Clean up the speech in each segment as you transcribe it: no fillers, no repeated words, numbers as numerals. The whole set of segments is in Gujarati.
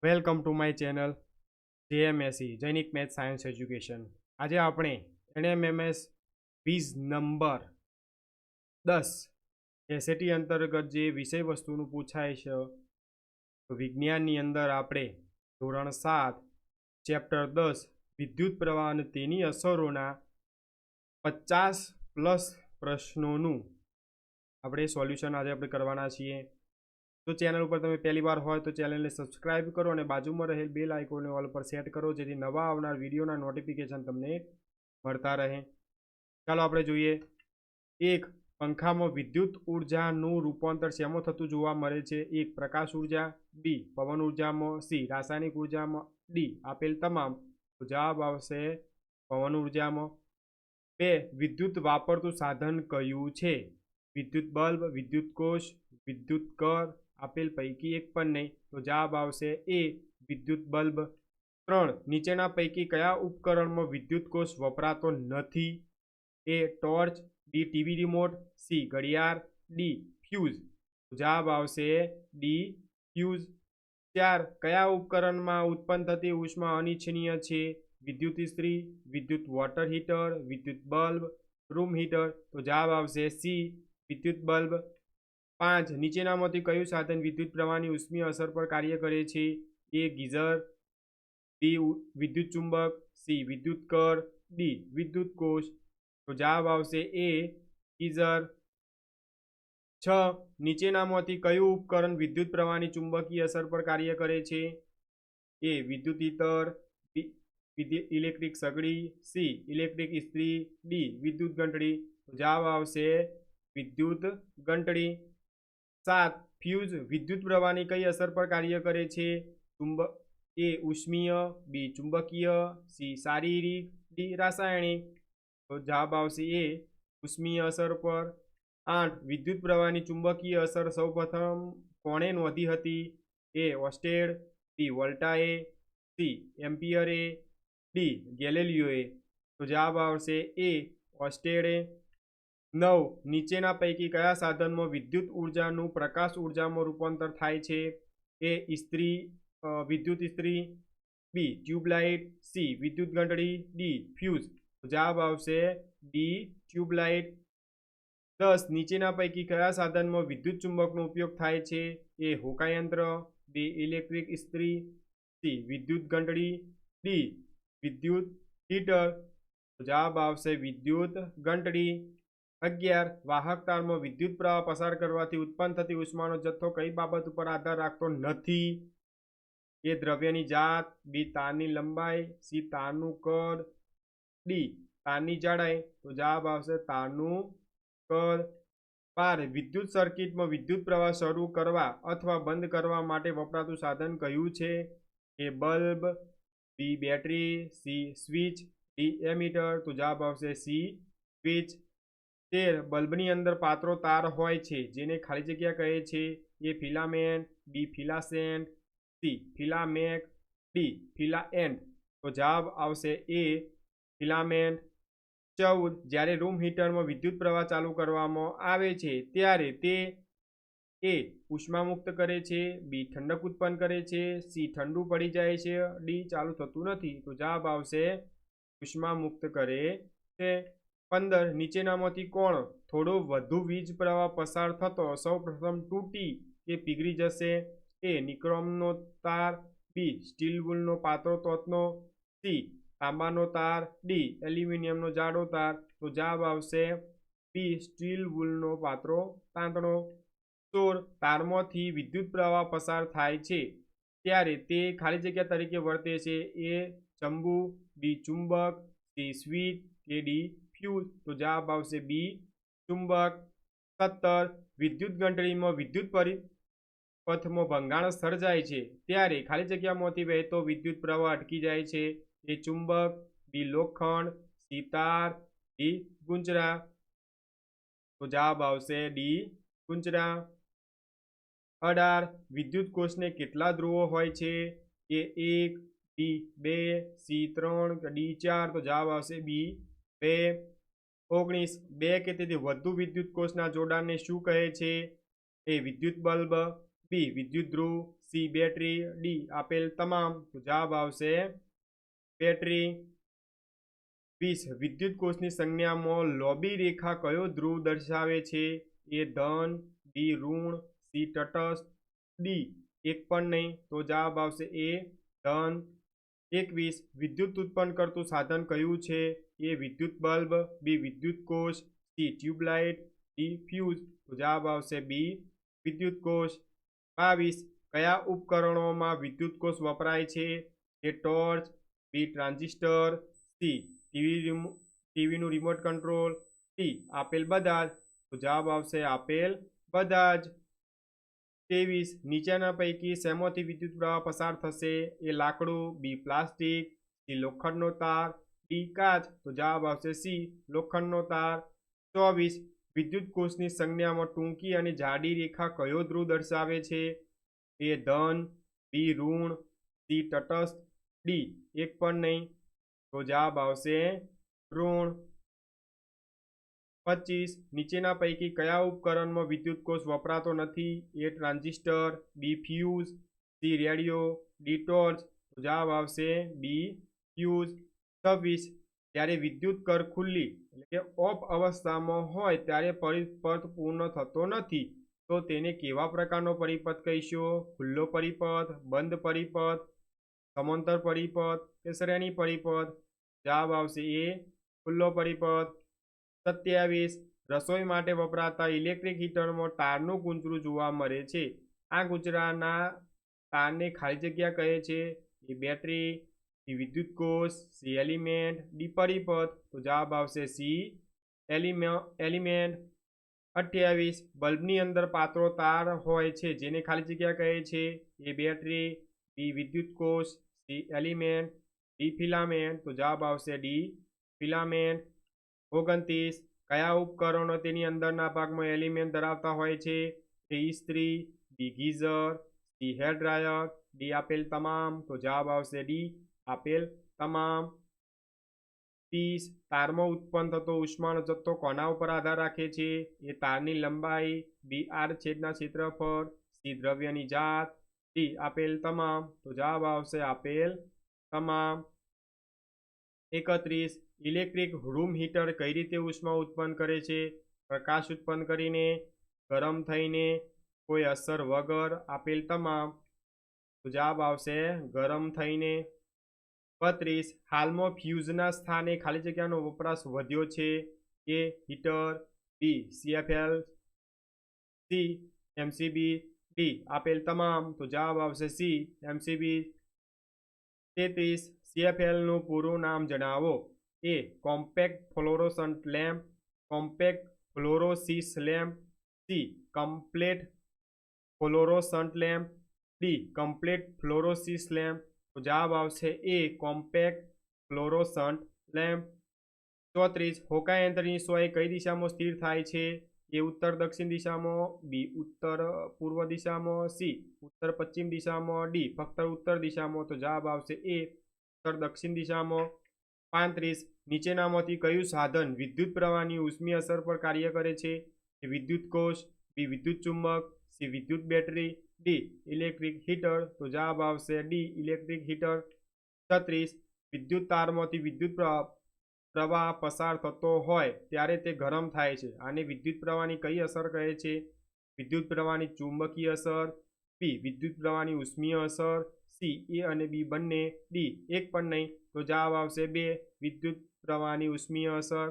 Welcome to my channel JMSE Jainik math science education. આજે આપણે એનએમએમએસ ક્વિઝ નંબર 10 એસએટી અંતર્ગત જે વિષય વસ્તુનું પૂછાય છે તો વિજ્ઞાનની અંદર આપણે ધોરણ 7 ચેપ્ટર 10 વિદ્યુત પ્રવાહ અને તેની અસરોના 50+ પ્રશ્નોનું આપણે સોલ્યુશન આજે આપણે કરવાના છીએ. તો ચેનલ ઉપર તમે પહેલી વાર હોય તો ચેનલને સબસ્ક્રાઇબ કરો અને બાજુમાં રહેલ બેલ આઇકોનને ઓલ પર સેટ કરો જેથી નવા આવનાર વિડીયોના નોટિફિકેશન તમને મળતા રહે. ચાલો આપણે જોઈએ. એક, પંખામાં વિદ્યુત ઉર્જાનું રૂપાંતર શેમાં થતું જોવા મળે છે? એક, પ્રકાશ ઉર્જા, બી, પવન ઉર્જામાં, સી, રાસાયણિક ઉર્જામાં, ડી, આપેલ તમામ. તો જવાબ આવશે પવન ઉર્જામાં. બે, વિદ્યુત વાપરતું સાધન કયું છે? વિદ્યુત બલ્બ, વિદ્યુત કોષ, વિદ્યુત કર, આપેલ પૈકી એક પણ નહીં. તો જવાબ આવશે એ, વિદ્યુત બલ્બ. 3, નીચેના પૈકી કયા ઉપકરણમાં વિદ્યુત કોષ વપરાતો નથી? એ, ટોર્ચ, બી, ટીવી રિમોટ, સી, ઘડિયાળ, ડી, ફ્યુઝ. તો જવાબ આવશે ડી, ફ્યુઝ. 4, કયા ઉપકરણમાં ઉત્પન્ન થતી ઉષ્મા અનિચ્છનીય છે? વિદ્યુત ઇસ્ત્રી, વિદ્યુત વોટર હીટર, વિદ્યુત બલ્બ, રૂમ હીટર. તો જવાબ આવશે સી, વિદ્યુત બલ્બ. 5, નીચેનામાંથી કયું સાધન વિદ્યુત પ્રવાહની ઉષ્મીય અસર પર કાર્ય કરે છે? એ, ગીઝર, બી, વિદ્યુત ચુંબક, સી, વિદ્યુત કર, ડી, વિદ્યુત કોષ. તો જવાબ આવશે એ, ગીઝર. 6, નીચેનામાંથી કયું ઉપકરણ વિદ્યુત પ્રવાહની ચુંબકીય અસર પર કાર્ય કરે છે? એ, વિદ્યુત ઇતર, ઇલેક્ટ્રિક સગડી, સી, ઇલેક્ટ્રિક ઇસ્ત્રી, ડી, વિદ્યુત ઘંટડી. જવાબ આવશે વિદ્યુત ઘંટડી. 7, ફ્યુઝ વિદ્યુત પ્રવાહની કઈ અસર પર કાર્ય કરે છે? એ, ઉષ્મીય, બી, ચુંબકીય, સી, શારીરિક, ડી, રાસાયણિક. તો જવાબ આવશે એ, ઉષ્મીય અસર પર. 8, વિદ્યુત પ્રવાહની ચુંબકીય અસર સૌપ્રથમ કોણે નોંધી હતી? એ, ઓસ્ટેડ, બી, વોલ્ટાએ, સી, એમ્પિયરે, ડી, ગેલેલિયોએ. તો જવાબ આવશે એ, ઓસ્ટેડે. 9, નીચેના પૈકી કયા સાધનમાં વિદ્યુત ઉર્જાનું પ્રકાશ ઉર્જામાં રૂપાંતર થાય છે? એ, ઇસ્ત્રી, વિદ્યુત ઇસ્ત્રી, બી, ટ્યુબલાઇટ, સી, વિદ્યુત ઘંટડી, ડી, ફ્યુઝ. તો જવાબ આવશે ડી, ટ્યુબલાઇટ. 10, નીચેના પૈકી કયા સાધનમાં વિદ્યુત ચુંબકનો ઉપયોગ થાય છે? એ, હોકાયંત્ર, બી, ઇલેક્ટ્રિક ઇસ્ત્રી, સી, વિદ્યુત ઘંટડી, ડી, વિદ્યુત હીટર. તો જવાબ આવશે વિદ્યુત ઘંટડી. 11, વાહક તારમાં વિદ્યુત પ્રવાહ પસાર કરવાથી ઉત્પન્ન થતી ઉષ્માનો જથ્થો કઈ બાબત ઉપર આધાર રાખતો નથી? એ, દ્રવ્યની જાત, બી, તારની લંબાઈ, સી, તારનું કદ, ડી, તારની જાડાઈ. તો જવાબ આવશે તારનું કદ. 12, વિદ્યુત સર્કિટમાં વિદ્યુત પ્રવાહ શરૂ કરવા અથવા બંધ કરવા માટે વપરાતું સાધન કયું છે? A, bulb, B, battery, C, switch, D, ammeter. તો જવાબ આવશે સી, સ્વિચ. 13, બલ્બની અંદર પાત્રો તાર હોય છે જેને ખાલી જગ્યા કહે છે? એ, ફિલામેન્ટ, બી, ફિલાસેન્ટ, સી, ફિલામેક, ડી, ફિલાએન્ટ. તો જવાબ આવશે એ, ફિલામેન્ટ. 14, જ્યારે રૂમ હીટરમાં વિદ્યુત પ્રવાહ ચાલુ કરવામાં આવે છે ત્યારે તે એ, ઉષ્મા મુક્ત કરે છે, બી, ઠંડક ઉત્પન્ન કરે છે, સી, ઠંડુ પડી જાય છે, ડી, ચાલુ થતું નથી. તો જવાબ આવશે ઉષ્મા મુક્ત કરે છે. 15, નીચેનામાંથી કોણ થોડો વધુ વીજ પ્રવાહ પસાર થતો સૌ પ્રથમ તૂટી કે પીગળી જશે? એ, નિક્રોમનો તાર, બી, સ્ટીલ વુલનો પાતળો તોતનો, સી, તાંબાનો તાર, ડી, એલ્યુમિનિયમનો જાડો તાર. તો જવાબ આવશે બી, સ્ટીલ વુલનો પાતળો તાંતણો. 16, તારમાંથી વિદ્યુત પ્રવાહ પસાર થાય છે ત્યારે તે ખાલી જગ્યા તરીકે વર્તે છે? એ, ચંબુ, બી, ચુંબક, સી, સ્વિચ કે ડી, ફ્યુઝ. તો જવાબ આવશે બી, ચુંબક. 17, વિદ્યુત ઘંટડીમાં વિદ્યુત પરિપથમાં ભંગાણ સર્જાય છે ત્યારે ખાલી જગ્યામાંથી વહેતો વિદ્યુત પ્રવાહ અટકી જાય છે? એ, ચુંબક, બી, લોખંડ, સી, તાર, ડી, ગુંજરા. તો જવાબ આવશે ડી, ગુંજરા. 18, વિદ્યુત કોષને કેટલા ધ્રુવો હોય છે? એ, 1, બી, 2, સી, 3 કે ડી, 4. તો જવાબ આવશે બી, 2. 19, 2 કે તેથી વધુ વિદ્યુત કોષના જોડાણને શું કહે છે? એ, વિદ્યુત બલ્બ, બી, વિદ્યુત ધ્રુવ, સી બેટરી, ડી આપેલ તમામ. તો જવાબ આવશે બેટરી. 20 વિદ્યુત કોષની સંજ્ઞામાં લોબી રેખા કયો ધ્રુવ દર્શાવે છે? એ ધન, બી ઋણ, સી તટસ્થ, ડી એક પણ નહીં. તો જવાબ આવશે એ ધન. 21 વિદ્યુત ઉત્પન્ન કરતું સાધન કયું છે? એ વિદ્યુત બલ્બ, બી વિદ્યુત કોષ, સી ટ્યુબલાઇટ, ડી ફ્યુઝ. તો જવાબ આવશે બી વિદ્યુત કોષ. 22 કયા ઉપકરણોમાં વિદ્યુત કોષ વપરાય છે? A torch, B transistor, C ટીવીનું રિમોટ કંટ્રોલ, ડી આપેલ બધા જ. તો જવાબ આવશે આપેલ બધા જ. 23 નીચેના પૈકી શેમાંથી વિદ્યુત પ્રવાહ પસાર થશે? એ લાકડું, બી પ્લાસ્ટિક, સી લોખંડનો તાર, ડી કાચ. તો જવાબ આવશે સી લોખંડનો તાર. 24 વિદ્યુત કોષની સંજ્ઞામાં ટૂંકી અને જાડી રેખા કયો ધ્રુવ દર્શાવે છે? એ ધન, બી ઋણ, સી તટસ્થ, ડી એક પણ નહીં. તો જવાબ આવશે ઋણ. 25 નીચેના પૈકી કયા ઉપકરણમાં વિદ્યુત કોષ વપરાતો નથી? A transistor, B fuse, C radio, D torch. તો જવાબ આવશે બી ફ્યુઝ. 26 જ્યારે વિદ્યુત કર ખુલ્લી એટલે કે ઓફ અવસ્થામાં હોય ત્યારે પરિપથ પૂર્ણ થતો નથી, તો તેને કેવા પ્રકારનો પરિપથ કહીશું? ખુલ્લો પરિપથ, બંધ પરિપથ, સમાંતર પરિપથ કે શ્રેણી પરિપથ. જવાબ આવશે એ ખુલ્લો પરિપથ. 27 રસોઈ માટે વપરાતા ઇલેક્ટ્રિક હીટરમાં તારનું કૂંચરું જોવા મળે છે. આ કૂંચરાના તારને ખાલી જગ્યા કહે છે? એ બેટરી, સી વિદ્યુત કોષ, સી એલિમેન્ટ, ડી પરિપથ. તો જવાબ આવશે સી એલિમેન્ટ. 28 બલ્બની અંદર પાતળો તાર હોય છે જેને ખાલી જગ્યા કહે છે? એ બેટરી, બી વિદ્યુત કોષ, સી એલિમેન્ટ, ડી ફિલામેન્ટ. તો જવાબ આવશે ડી ફિલામેન્ટ. 29 કયા ઉપકરણો તેની અંદરના ભાગમાં એલિમેન્ટ ધરાવતા હોય છે? એ ઇસ્ત્રી, B geyser, C hair dryer, D આપેલ તમામ. તો જવાબ આવશે ડી આપેલ તમામ. 30 તારમાં ઉત્પન્ન થતો ઉષ્માનો જથ્થો કોના ઉપર આધાર રાખે છે? એ તારની લંબાઈ, બી આર છેદના ક્ષેત્રફળ, સી દ્રવ્યની જાત, ડી આપેલ તમામ. તો જવાબ આવશે આપેલ તમામ. 31 ઇલેક્ટ્રિક રૂમ હીટર કઈ રીતે ઉષ્મા ઉત્પન્ન કરે છે? પ્રકાશ ઉત્પન્ન કરીને, ગરમ થઈને, કોઈ અસર વગર, આપેલ તમામ. તો જવાબ આવશે ગરમ થઈને. 32 હાલમાં ફ્યુઝના સ્થાને ખાલી જગ્યાનો વપરાશ વધ્યો છે? A heater, B CFL, C MCB, D આપેલ તમામ. તો જવાબ આવશે સી એમસીબી. 33 સીએફએલ નું પૂરું નામ જણાવો. A compact fluorescent lamp, compact fluorosis lamp, C complete fluorescent lamp, D complete fluorosis lamp. તો જવાબ આવશે એ કોમ્પેક્ટ ફ્લોરોસન્ટ લેમ્પ. 34 હોકા યંત્રની સોય કઈ દિશામાં સ્થિર થાય છે? એ ઉત્તર દક્ષિણ દિશામાં, બી ઉત્તર પૂર્વ દિશામાં, સી ઉત્તર પશ્ચિમ દિશામાં, ડી ફક્ત ઉત્તર દિશામાં. તો જવાબ આવશે એ ઉત્તર દક્ષિણ દિશામાં. 35 નીચેનામાંથી કયું સાધન વિદ્યુત પ્રવાહની ઉષ્મી અસર પર કાર્ય કરે છે? એ વિદ્યુત કોષ, બી વિદ્યુત ચુંબક, સી વિદ્યુત બેટરી, ડી ઇલેક્ટ્રિક હીટર. તો જવાબ આવશે ડી ઇલેક્ટ્રિક હીટર. 36 વિદ્યુત તારમાંથી વિદ્યુત પ્રવાહ પસાર થતો હોય ત્યારે તે ગરમ થાય છે. આને વિદ્યુત પ્રવાહની કઈ અસર કહે છે? વિદ્યુત પ્રવાહની ચુંબકીય અસર, બી વિદ્યુત પ્રવાહની ઉષ્મીય અસર, સી એ અને બી બંને, ડી એક પણ નહીં. તો જવાબ આવશે બે વિદ્યુત પ્રવાહની ઉષ્મીય અસર.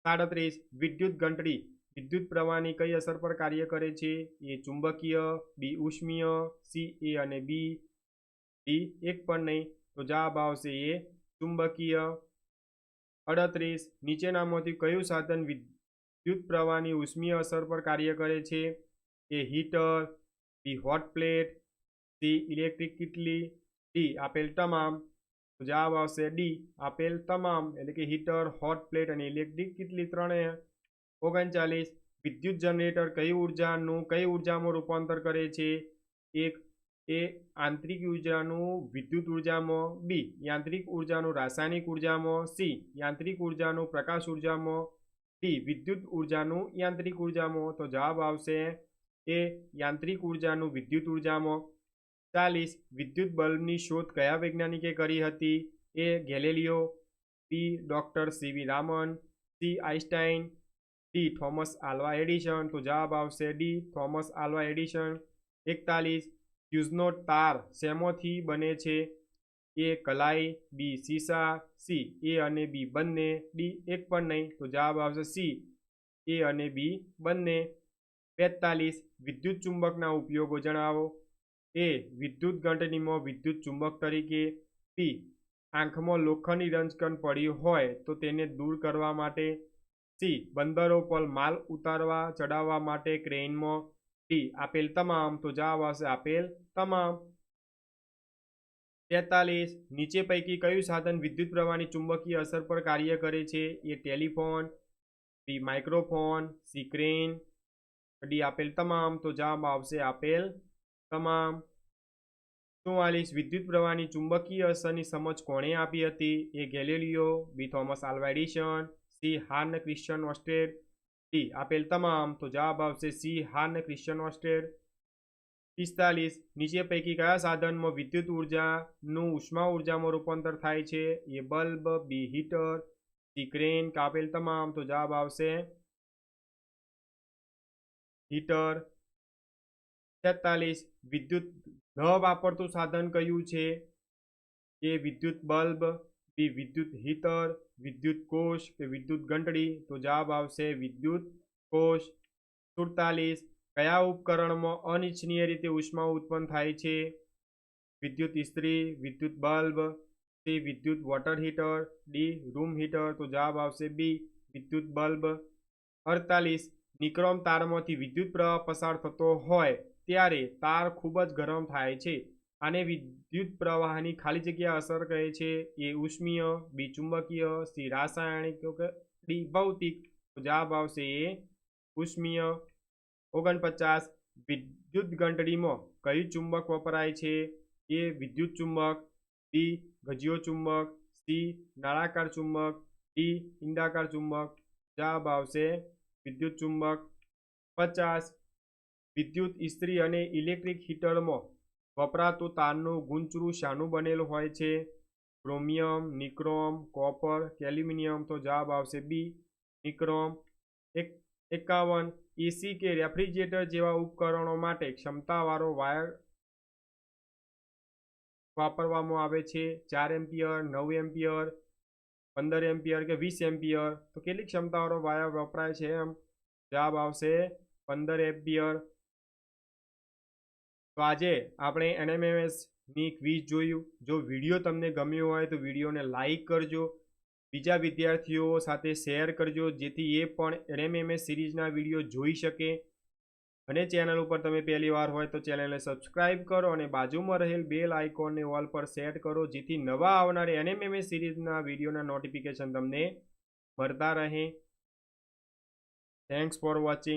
37 વિદ્યુત ઘંટડી વિદ્યુત પ્રવાહની કઈ અસર પર કાર્ય કરે છે? એ ચુંબકીય, બી ઉષ્મીય, સી એ અને બી, ડી એક પણ નહીં. તો જવાબ આવશે એ ચુંબકીય. 38 નીચેનામાંથી કયું સાધન વિદ્યુત પ્રવાહની ઉષ્મીય અસર પર કાર્ય કરે છે? A heater, B hot plate, C electric kettle, D આપેલ તમામ. તો જવાબ આવશે ડી આપેલ તમામ એટલે કે હીટર, હોટ પ્લેટ અને ઇલેક્ટ્રિક કિટલી ત્રણેય. 39 વિદ્યુત જનરેટર કઈ ઉર્જામાં રૂપાંતર કરે છે? એક એ આંતરિક ઉર્જાનું વિદ્યુત ઉર્જામાં, બી યાંત્રિક ઉર્જાનું રાસાયણિક ઉર્જામાં, સી યાંત્રિક ઉર્જાનું પ્રકાશ ઉર્જામાં, ડી વિદ્યુત ઉર્જાનું યાંત્રિક ઉર્જામાં. તો જવાબ આવશે એ યાંત્રિક ઉર્જાનું વિદ્યુત ઉર્જામાં. 40 વિદ્યુત બલ્બની શોધ કયા વૈજ્ઞાનિકે કરી હતી? A Galileo, B doctor C V Raman, C Einstein, D Thomas Alva Edison. તો જવાબ આવશે ડી થોમસ આલ્વા એડિશન. 41 ફ્યુઝનો તાર શેમાંથી બને છે? એ કલાઈ, બી સીસા, સી એ અને બી બંને, ડી એક પણ નહીં. તો જવાબ આવશે સી એ અને બી બંને. 42 વિદ્યુત ચુંબકના ઉપયોગો જણાવો. એ વિદ્યુત ઘંટડીમાં વિદ્યુત ચુંબક તરીકે, બી આંખમાં લોખંડની રંજકણ પડી હોય તો તેને દૂર કરવા માટે, સી બંદરો પર માલ ઉતારવા ચડાવવા માટે ક્રેઇનમાં, ડી આપેલ તમામ. તો જવાબ આવશે આપેલ તમામ. 43 નીચે પૈકી કયું સાધન વિદ્યુત પ્રવાહની ચુંબકીય અસર પર કાર્ય કરે છે? એ ટેલિફોન, બી માઇક્રોફોન, સી ક્રેન, ડી આપેલ તમામ. તો જવાબ આવશે આપેલ તમામ. 44 વિદ્યુત પ્રવાહની ચુંબકીય અસરની સમજ કોણે આપી હતી? A Galileo, B Thomas Alva Edison, C હાર્ન ક્રિશ્ચિયન ઓસ્ટેડ, ડી આપેલ તમામ. તો જવાબ આવશે સી હાર્ન ક્રિશ્ચિયન ઓસ્ટેડ. 45 નીચે પૈકી કયા સાધનમાં વિદ્યુત ઉર્જાનું ઉષ્મા ઉર્જામાં રૂપાંતર થાય છે? A bulb, B heater, C crane, આપેલ તમામ. તો જવાબ આવશે હીટર. 46 વિદ્યુત ન વાપરતું સાધન કયું છે? એ વિદ્યુત બલ્બ, બી વિદ્યુત હીટર, વિદ્યુત કોષ કે વિદ્યુત ઘંટડી. તો જવાબ આવશે વિદ્યુત કોષ. 47 કયા ઉપકરણમાં અનિચ્છનીય રીતે ઉષ્મા ઉત્પન્ન થાય છે? વિદ્યુત ઇસ્ત્રી, વિદ્યુત બલ્બ, સી વિદ્યુત water heater, D room heater. તો જવાબ આવશે બી વિદ્યુત બલ્બ. 48 નિક્રોમ તારમાંથી વિદ્યુત પ્રવાહ પસાર થતો હોય ત્યારે તાર ખૂબ જ ગરમ થાય છે. આને વિદ્યુત પ્રવાહની ખાલી જગ્યા અસર કહે છે. એ ઉષ્મીય, બી ચુંબકીય, સી રાસાયણિક, ડી ભૌતિક. તો જવાબ આવશે એ ઉષ્મીય. 49 વિદ્યુત ઘંટડીમાં કયું ચુંબક વપરાય છે? એ વિદ્યુત ચુંબક, બી ગજિયો ચુંબક, સી નળાકાર ચુંબક, ડી ઇંડાકાર ચુંબક. જવાબ આવશે વિદ્યુત ચુંબક. 50 વિદ્યુત ઇસ્ત્રી અને ઇલેક્ટ્રિક હીટરમાં વપરાતું તારનું ગુંચરું શાનું બનેલું હોય છે? ક્રોમિયમ, નિક્રોમ, કોપર કે એલ્યુમિનિયમ. તો જવાબ આવશે બી નિક્રોમ. 51 એસી કે રેફ્રિજરેટર જેવા ઉપકરણો માટે ક્ષમતાવાળો વાયર વાપરવામાં આવે છે. 4 એમ્પિયર, 9 એમ્પિયર, 15 એમ્પિયર કે 20 એમ્પિયર. તો કેટલી ક્ષમતાવાળો વાયર વપરાય છે? એમ જવાબ આવશે 15 એમ્પિયર. તો આજે આપણે એનએમએમએસની ક્વિઝ જોયું. જો વિડીયો તમને ગમ્યો હોય તો વિડીયોને લાઈક કરજો, બીજા વિદ્યાર્થીઓ સાથે શેર કરજો જેથી એ પણ એનએમએમએસ સિરીઝના વિડીયો જોઈ શકે. અને ચેનલ ઉપર તમે પહેલી વાર હોય તો ચેનલને સબસ્ક્રાઇબ કરો અને બાજુમાં રહેલ બેલ આઇકોનને ઓલ પર સેટ કરો જેથી નવા આવનાર એનએમએમએસ સિરીઝના વિડીયોના નોટિફિકેશન તમને મળતા રહે. Thanks for watching.